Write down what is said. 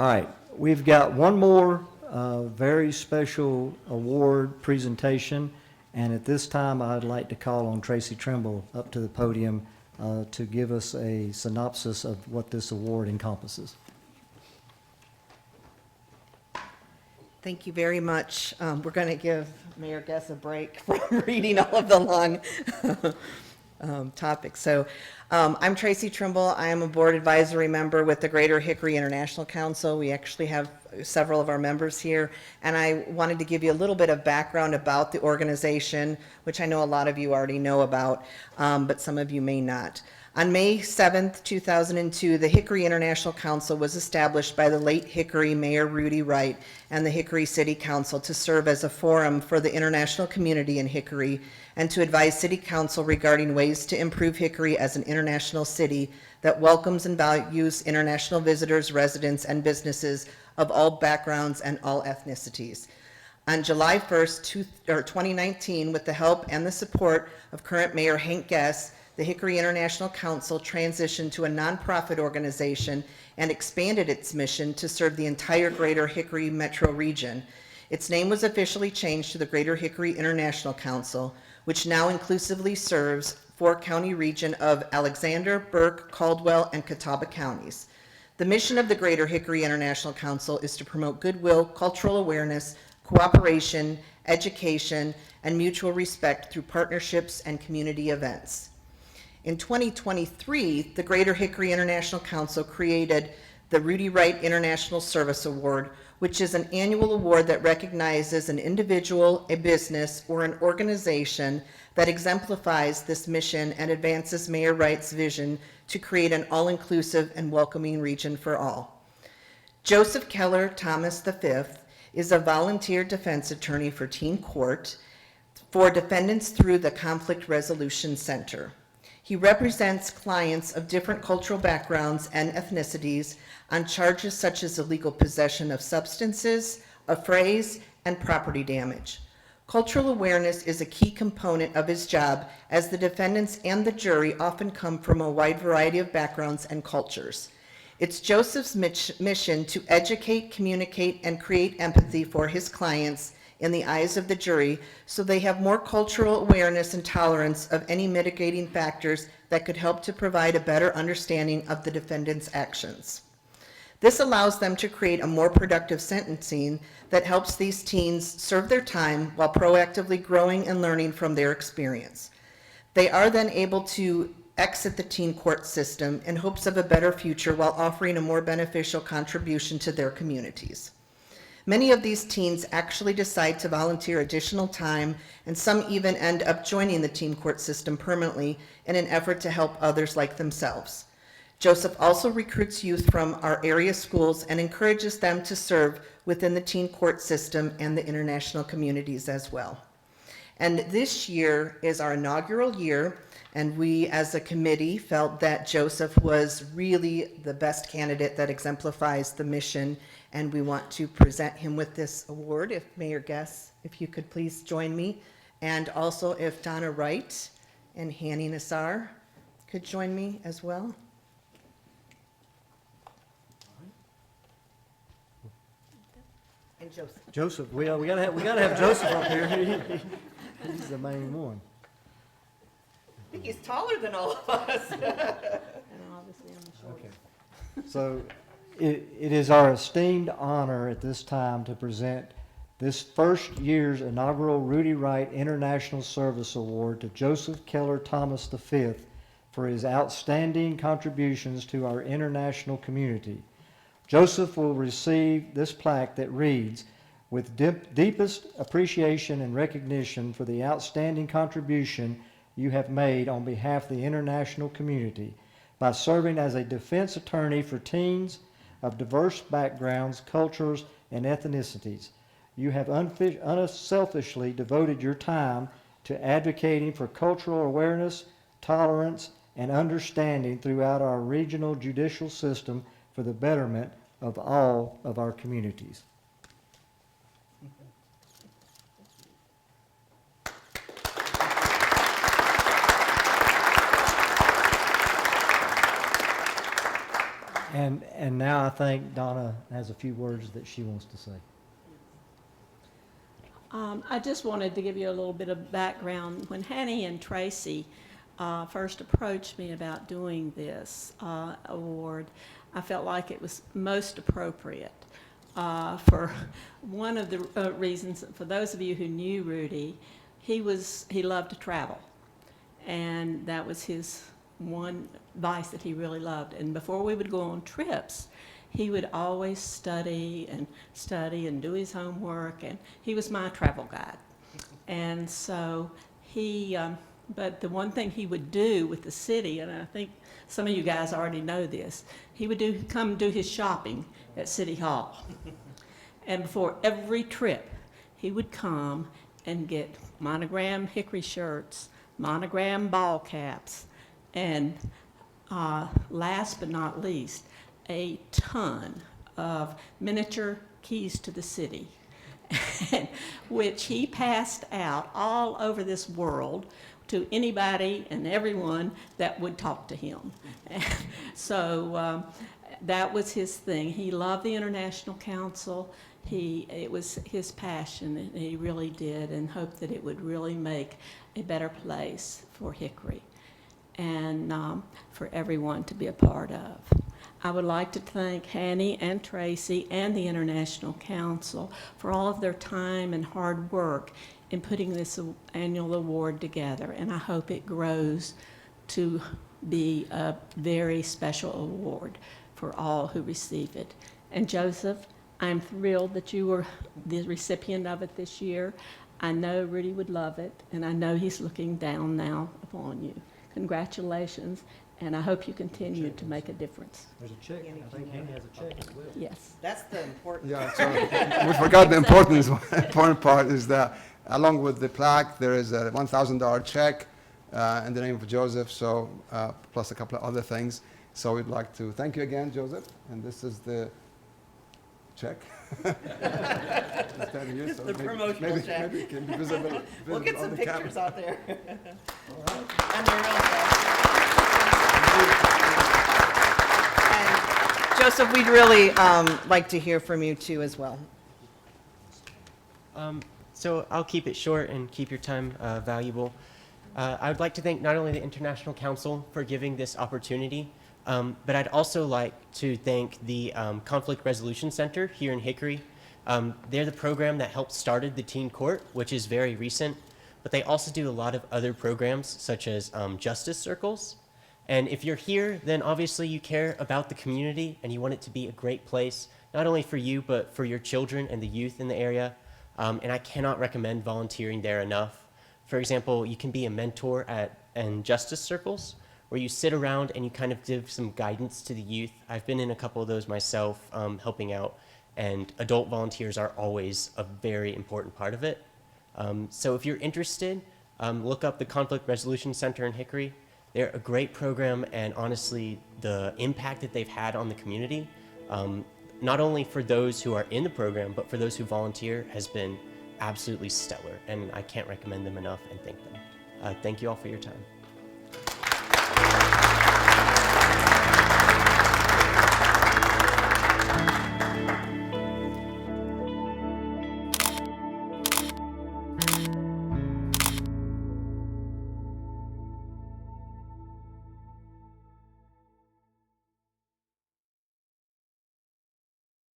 All right, we've got one more very special award presentation, and at this time, I'd like to call on Tracy Trimble up to the podium to give us a synopsis of what this award encompasses. Thank you very much. We're going to give Mayor Guess a break from reading all of the long topics. So I'm Tracy Trimble. I am a board advisory member with the Greater Hickory International Council. We actually have several of our members here, and I wanted to give you a little bit of background about the organization, which I know a lot of you already know about, but some of you may not. On May 7th, 2002, the Hickory International Council was established by the late Hickory Mayor Rudy Wright and the Hickory City Council to serve as a forum for the international community in Hickory and to advise City Council regarding ways to improve Hickory as an international city that welcomes and values international visitors, residents, and businesses of all backgrounds and all ethnicities. On July 1st, 2019, with the help and the support of current Mayor Hank Guess, the Hickory International Council transitioned to a nonprofit organization and expanded its mission to serve the entire Greater Hickory metro region. Its name was officially changed to the Greater Hickory International Council, which now inclusively serves 4-county region of Alexander, Burke, Caldwell, and Catawba counties. The mission of the Greater Hickory International Council is to promote goodwill, cultural awareness, cooperation, education, and mutual respect through partnerships and community events. In 2023, the Greater Hickory International Council created the Rudy Wright International Service Award, which is an annual award that recognizes an individual, a business, or an organization that exemplifies this mission and advances Mayor Wright's vision to create an all-inclusive and welcoming region for all. Joseph Keller Thomas V is a volunteer defense attorney for teen court for defendants through the Conflict Resolution Center. He represents clients of different cultural backgrounds and ethnicities on charges such as illegal possession of substances, affrays, and property damage. Cultural awareness is a key component of his job, as the defendants and the jury often come from a wide variety of backgrounds and cultures. It's Joseph's mission to educate, communicate, and create empathy for his clients in the eyes of the jury, so they have more cultural awareness and tolerance of any mitigating factors that could help to provide a better understanding of the defendant's actions. This allows them to create a more productive sentencing that helps these teens serve their time while proactively growing and learning from their experience. They are then able to exit the teen court system in hopes of a better future while offering a more beneficial contribution to their communities. Many of these teens actually decide to volunteer additional time, and some even end up joining the teen court system permanently in an effort to help others like themselves. Joseph also recruits youth from our area schools and encourages them to serve within the teen court system and the international communities as well. And this year is our inaugural year, and we as a committee felt that Joseph was really the best candidate that exemplifies the mission, and we want to present him with this award. If Mayor Guess, if you could please join me, and also if Donna Wright and Hanny Nassar could join me as well. And Joseph. Joseph, we gotta have Joseph up here. He's the main one. I think he's taller than all of us. And obviously I'm the shortest. Okay. So it is our esteemed honor at this time to present this first year's inaugural Rudy Wright International Service Award to Joseph Keller Thomas V for his outstanding contributions to our international community. Joseph will receive this plaque that reads, "With deepest appreciation and recognition for the outstanding contribution you have made on behalf of the international community by serving as a defense attorney for teens of diverse backgrounds, cultures, and ethnicities. You have unselfishly devoted your time to advocating for cultural awareness, tolerance, and understanding throughout our regional judicial system for the betterment of all of our communities." And now I think Donna has a few words that she wants to say. I just wanted to give you a little bit of background. When Hanny and Tracy first approached me about doing this award, I felt like it was most appropriate for one of the reasons. For those of you who knew Rudy, he loved to travel, and that was his one vice that he really loved. And before we would go on trips, he would always study and do his homework, and he was my travel guide. And so but the one thing he would do with the city, and I think some of you guys already know this, he would come do his shopping at City Hall. And before every trip, he would come and get monogram hickory shirts, monogram ball caps, and last but not least, a ton of miniature keys to the city, which he passed out all over this world to anybody and everyone that would talk to him. So that was his thing. He loved the International Council. It was his passion, and he really did, and hoped that it would really make a better place for Hickory and for everyone to be a part of. I would like to thank Hanny and Tracy and the International Council for all of their time and hard work in putting this annual award together, and I hope it grows to be a very special award for all who receive it. And Joseph, I'm thrilled that you were the recipient of it this year. I know Rudy would love it, and I know he's looking down now upon you. Congratulations, and I hope you continue to make a difference. There's a check. I think Hanny has a check as well. Yes. That's the important. Yeah, so we forgot the important part is that along with the plaque, there is a $1,000 check in the name of Joseph, so plus a couple of other things. So we'd like to thank you again, Joseph, and this is the check. It's the promotional check. Maybe it can be visible We'll get on some the pictures camera. out there. All right. And they're real fast. And Joseph, we'd really like to hear from you too as well. So I'll keep it short and keep your time valuable. I would like to thank not only the International Council for giving this opportunity, but I'd also like to thank the Conflict Resolution Center here in Hickory. They're the program that helped started the teen court, which is very recent, but they also do a lot of other programs such as justice circles. And if you're here, then obviously you care about the community and you want it to be a great place, not only for you, but for your children and the youth in the area. And I cannot recommend volunteering there enough. For example, you can be a mentor in justice circles, where you sit around and you kind of give some guidance to the youth. I've been in a couple of those myself, helping out, and adult volunteers are always a very important part of it. So if you're interested, look up the Conflict Resolution Center in Hickory. They're a great program, and honestly, the impact that they've had on the community, not only for those who are in the program, but for those who volunteer, has been absolutely stellar, and I can't recommend them enough and thank them. Thank you all for your time.